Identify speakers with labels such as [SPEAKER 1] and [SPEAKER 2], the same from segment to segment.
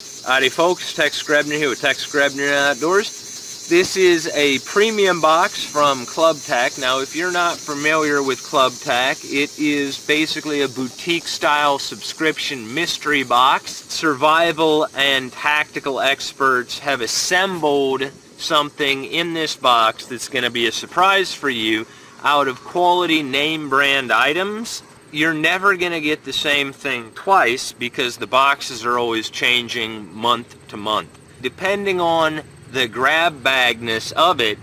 [SPEAKER 1] Howdy folks, Tex Grebner here with Tex Grebner Outdoors. This is a premium box from CLUBTAC. Now if you're not familiar with CLUBTAC, it is basically a boutique style subscription mystery box. Survival and tactical experts have assembled something in this box that's going to be a surprise for you out of quality name brand items. You're never going to get the same thing twice because the boxes are always changing month to month. Depending on the grab bagness of it,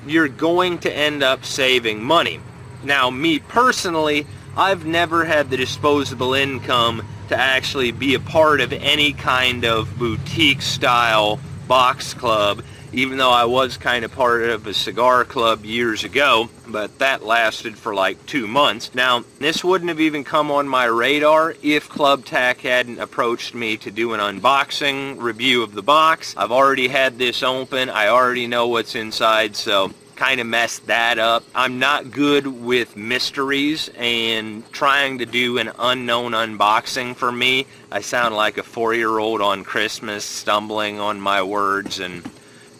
[SPEAKER 1] you're going to end up saving money. Now, me personally, I've never had the disposable income to actually be a part of any kind of boutique style box club, even though I was kind of part of a cigar club years ago, but that lasted for like 2 months. Now, this wouldn't have even come on my radar if CLUBTAC hadn't approached me to do an unboxing review of the box. I've already had this open. I already know what's inside, so kind of messed that up. I'm not good with mysteries, and trying to do an unknown unboxing for me, I sound like a 4-year-old on Christmas stumbling on my words and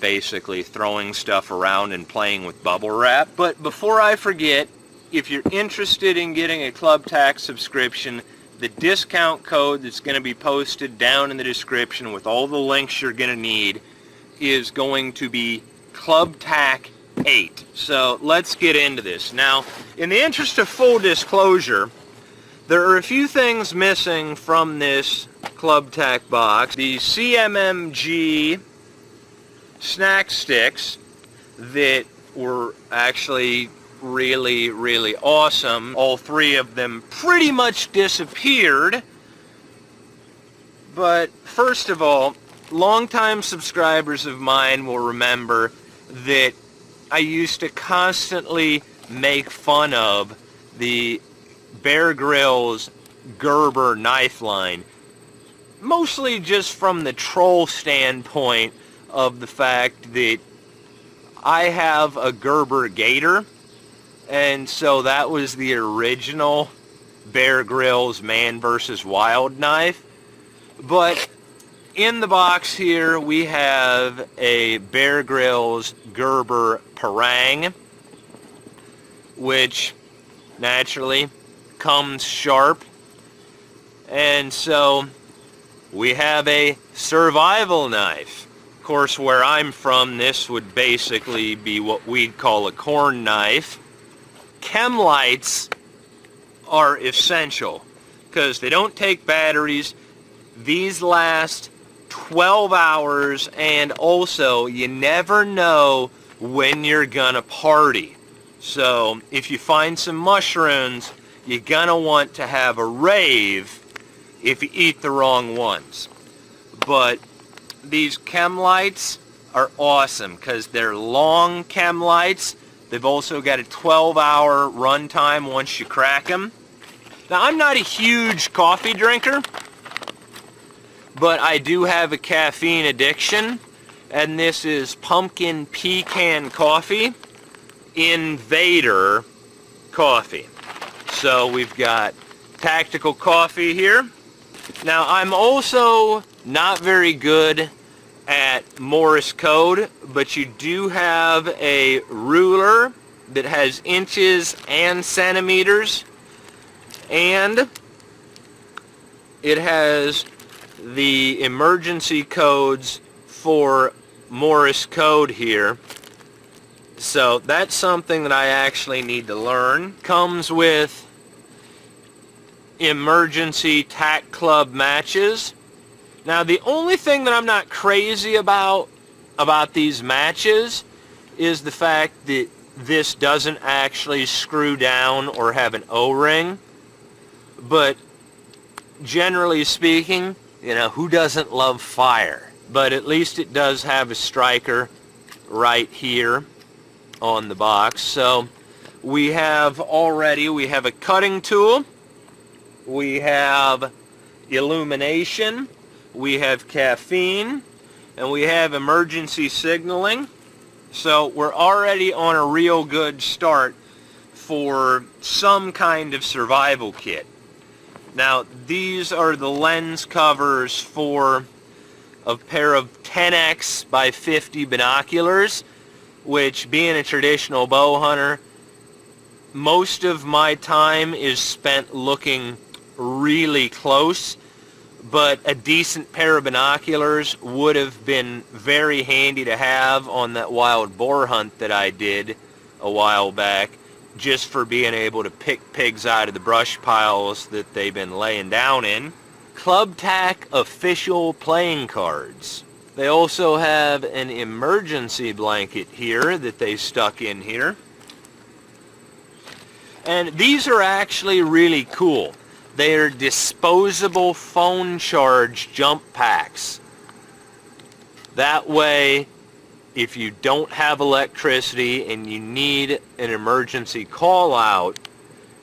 [SPEAKER 1] basically throwing stuff around and playing with bubble wrap. But before I forget, if you're interested in getting a CLUBTAC subscription, the discount code that's going to be posted down in the description with all the links you're going to need is going to be CLUBTAC 8. So let's get into this. Now, in the interest of full disclosure, there are a few things missing from this CLUBTAC box. The CMMG snack sticks that were actually really awesome. All 3 of them pretty much disappeared. But first of all, longtime subscribers of mine will remember that I used to constantly make fun of the Bear Grylls Gerber knife line, mostly just from the troll standpoint of the fact that I have a Gerber Gator, and so that was the original Bear Grylls Man vs. Wild knife. But in the box here we have a Bear Grylls Gerber Parang, which naturally comes sharp, and so we have a survival knife. Of course, where I'm from, this would basically be what we'd call a corn knife. Chemlights are essential because they don't take batteries. These last 12 hours, and also you never know when you're gonna party. So if you find some mushrooms, you're gonna want to have a rave if you eat the wrong ones. But these Chemlights are awesome because they're long Chemlights. They've also got a 12-hour run time once you crack them. Now, I'm not a huge coffee drinker, but I do have a caffeine addiction, and this is pumpkin pecan coffee, Invader coffee. So we've got tactical coffee here. Now, I'm also not very good at Morse code, but you do have a ruler that has inches and centimeters, and it has the emergency codes for Morse code here. So that's something that I actually need to learn. Comes with emergency tack club matches. Now, the only thing that I'm not crazy about these matches is the fact that this doesn't actually screw down or have an O-ring. But generally speaking, you know, who doesn't love fire? But at least it does have a striker right here on the box. So we have a cutting tool, we have illumination, we have caffeine, and we have emergency signaling. So we're already on a real good start for some kind of survival kit. Now, these are the lens covers for a pair of 10x by 50 binoculars, which, being a traditional bow hunter, most of my time is spent looking really close, but a decent pair of binoculars would have been very handy to have on that wild boar hunt that I did a while back, just for being able to pick pigs out of the brush piles that they've been laying down in. CLUBTAC official playing cards. They also have an emergency blanket here that they stuck in here. And these are actually really cool. They are disposable phone charge jump packs. That way, if you don't have electricity and you need an emergency call out,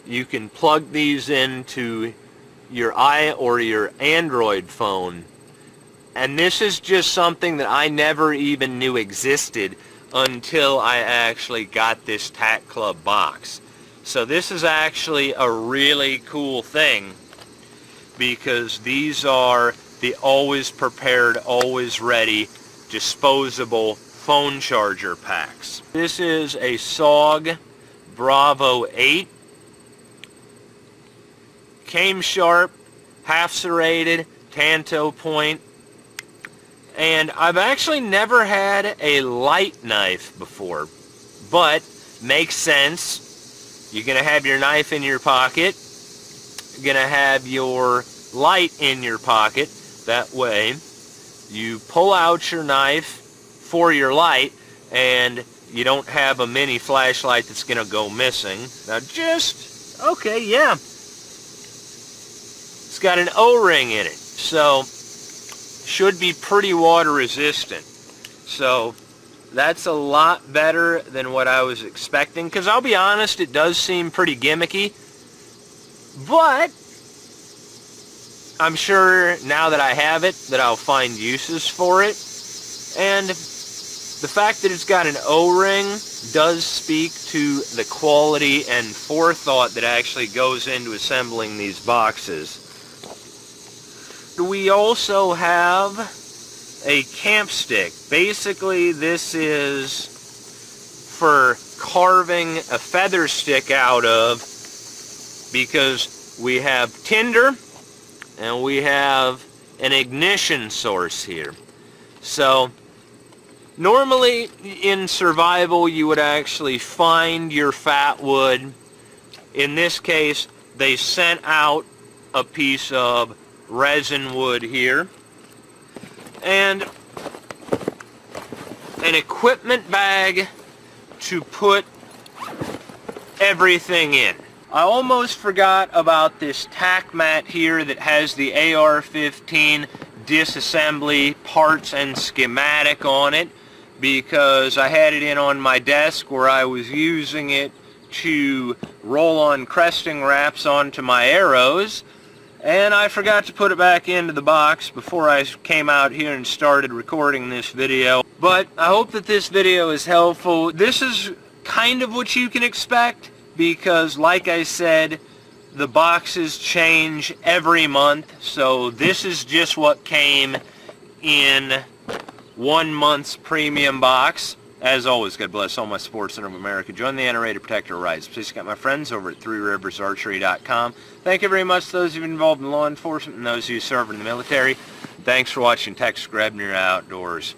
[SPEAKER 1] you can plug these into your or your Android phone. And this is just something that I never even knew existed until I actually got this TAC Club box. So this is actually a really cool thing, because these are the always prepared, always ready, disposable phone charger packs. This is a SOG Bravo 8. Came sharp, half serrated, tanto point. And I've actually never had a light knife before, but makes sense. You're going to have your knife in your pocket. You're going to have your light in your pocket. That way, you pull out your knife for your light, and you don't have a mini flashlight that's going to go missing. Now okay, yeah. It's got an O-ring in it, so should be pretty water resistant. So that's a lot better than what I was expecting, because I'll be honest, it does seem pretty gimmicky, but I'm sure now that I have it that I'll find uses for it. And the fact that it's got an O-ring does speak to the quality and forethought that actually goes into assembling these boxes. We also have a camp stick. Basically, this is for carving a feather stick out of, because we have tinder and we have an ignition source here. So normally in survival you would actually find your fat wood. In this case, they sent out a piece of resin wood here, and an equipment bag to put everything in. I almost forgot about this tack mat here that has the AR-15 disassembly parts and schematic on it, because I had it in on my desk where I was using it to roll on cresting wraps onto my arrows, and I forgot to put it back into the box before I came out here and started recording this video. But I hope that this video is helpful. This is kind of what you can expect, because like I said, the boxes change every month, so this is just what came in 1 month's premium box. As always, God bless all my sports center of America. Join the NRA to protect our rights. Please check out my friends over at threeriversarchery.com. Thank you very much to those of you involved in law enforcement and those of you serving in the military. Thanks for watching Tex Grebner Outdoors.